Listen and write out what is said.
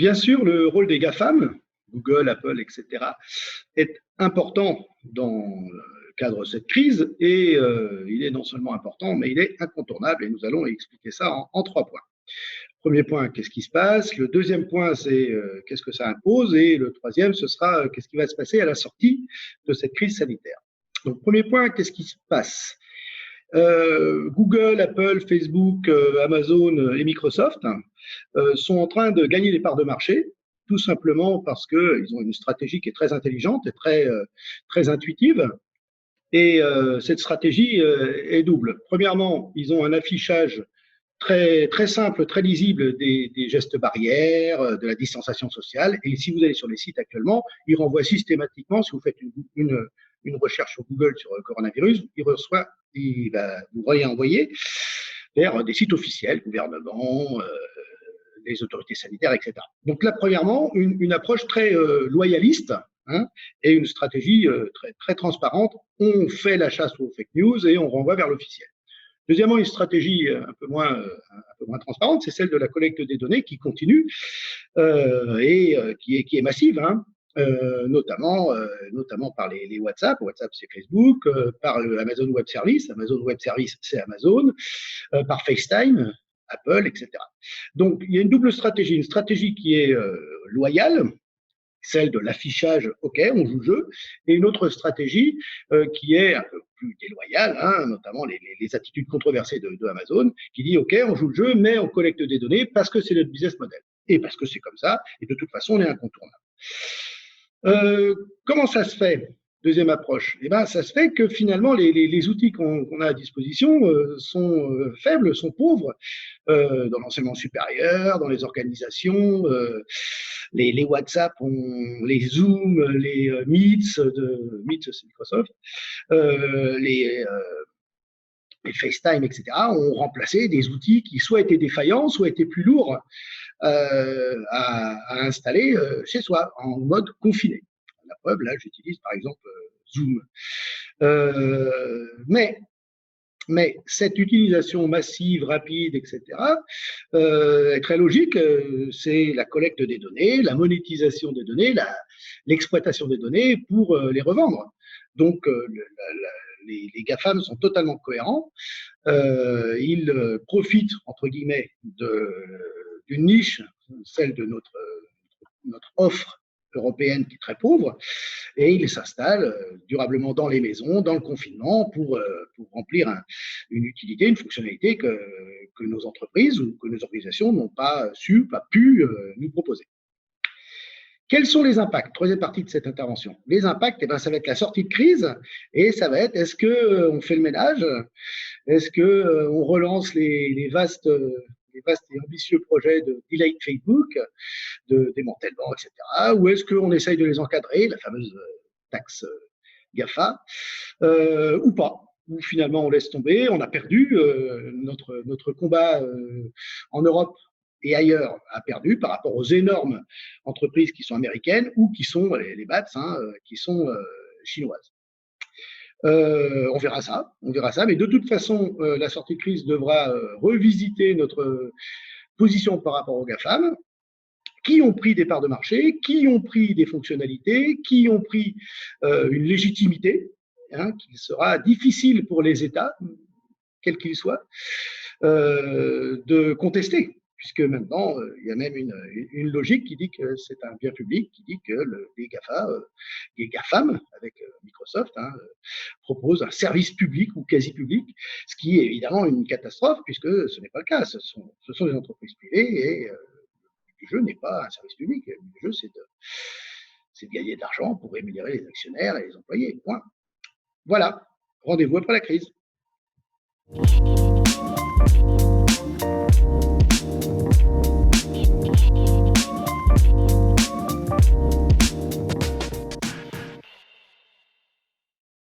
bien sûr, le rôle des GAFAM, Google, Apple, etc., est important dans le cadre de cette crise et il est non seulement important, mais il est incontournable et nous allons expliquer ça en 3 points. Premier point, qu'est-ce qui se passe? Le deuxième point, c'est qu'est-ce que ça impose? Et le troisième, ce sera qu'est-ce qui va se passer à la sortie de cette crise sanitaire. Donc, premier point, qu'est-ce qui se passe? Google, Apple, Facebook, Amazon et Microsoft sont en train de gagner des parts de marché, tout simplement parce qu'ils ont une stratégie qui est très intelligente et très intuitive. Et cette stratégie est double. Premièrement, ils ont un affichage très simple, très lisible des gestes barrières, de la distanciation sociale. Et si vous allez sur les sites actuellement, ils renvoient systématiquement, si vous faites une recherche sur Google sur le coronavirus, il va vous envoyer vers des sites officiels, gouvernement, les autorités sanitaires, etc. Donc là, premièrement, une approche très loyaliste, hein, et une stratégie très transparente. On fait la chasse aux fake news et on renvoie vers l'officiel. Deuxièmement, une stratégie un peu moins transparente, c'est celle de la collecte des données qui continue et qui est massive, hein, notamment par les WhatsApp. WhatsApp, c'est Facebook, par Amazon Web Service. Amazon Web Service, c'est Amazon, par FaceTime, Apple, etc. Donc, il y a une double stratégie. Une stratégie qui est loyale, celle de l'affichage, ok, on joue le jeu, et une autre stratégie qui est un peu plus déloyale, hein, notamment les attitudes controversées de Amazon, qui dit, ok, on joue le jeu, mais on collecte des données parce que c'est notre business model, et parce que c'est comme ça, et de toute façon, on est incontournable. Comment ça se fait? Deuxième approche, eh ben, ça se fait que finalement les outils qu'on a à disposition sont faibles, sont pauvres dans l'enseignement supérieur, dans les organisations, les WhatsApp, les Zoom, les Meets, Meet c'est Microsoft, les FaceTime, etc., ont remplacé des outils qui soit étaient défaillants, soit étaient plus lourds à installer chez soi, en mode confiné. La preuve, là, j'utilise par exemple Zoom. Mais cette utilisation massive, rapide, etc., est très logique. C'est la collecte des données, la monétisation des données, l'exploitation des données pour les revendre. Donc, les GAFAM sont totalement cohérents. Ils profitent, entre guillemets, d'une niche, celle de notre offre européenne qui est très pauvre, et ils s'installent durablement dans les maisons, dans le confinement, pour remplir une utilité, une fonctionnalité que nos entreprises ou que nos organisations n'ont pas pu nous proposer. Quels sont les impacts? Troisième partie de cette intervention. Les impacts, eh ben, ça va être la sortie de crise, et ça va être, est-ce qu'on fait le ménage? Est-ce qu'on relance les vastes et ambitieux projets de delay Facebook, de démantèlement, etc. Ou est-ce qu'on essaye de les encadrer, la fameuse taxe GAFA, ou pas? Ou finalement on laisse tomber, on a perdu, notre combat en Europe et ailleurs a perdu par rapport aux énormes entreprises qui sont américaines ou qui sont les BATS, hein, qui sont chinoises. On verra ça, mais de toute façon, la sortie de crise devra revisiter notre position par rapport aux GAFAM, qui ont pris des parts de marché, qui ont pris des fonctionnalités, qui ont pris une légitimité, hein, qu'il sera difficile pour les États, quels qu'ils soient, de contester. Puisque maintenant, il y a même une logique qui dit que c'est un bien public, qui dit que les GAFAM, avec Microsoft, hein, proposent un service public ou quasi public, ce qui est évidemment une catastrophe, puisque ce n'est pas le cas. Ce sont des entreprises privées et le jeu n'est pas un service public. Le jeu, c'est de gagner de l'argent pour rémunérer les actionnaires et les employés. Point. Voilà. Rendez-vous après la crise.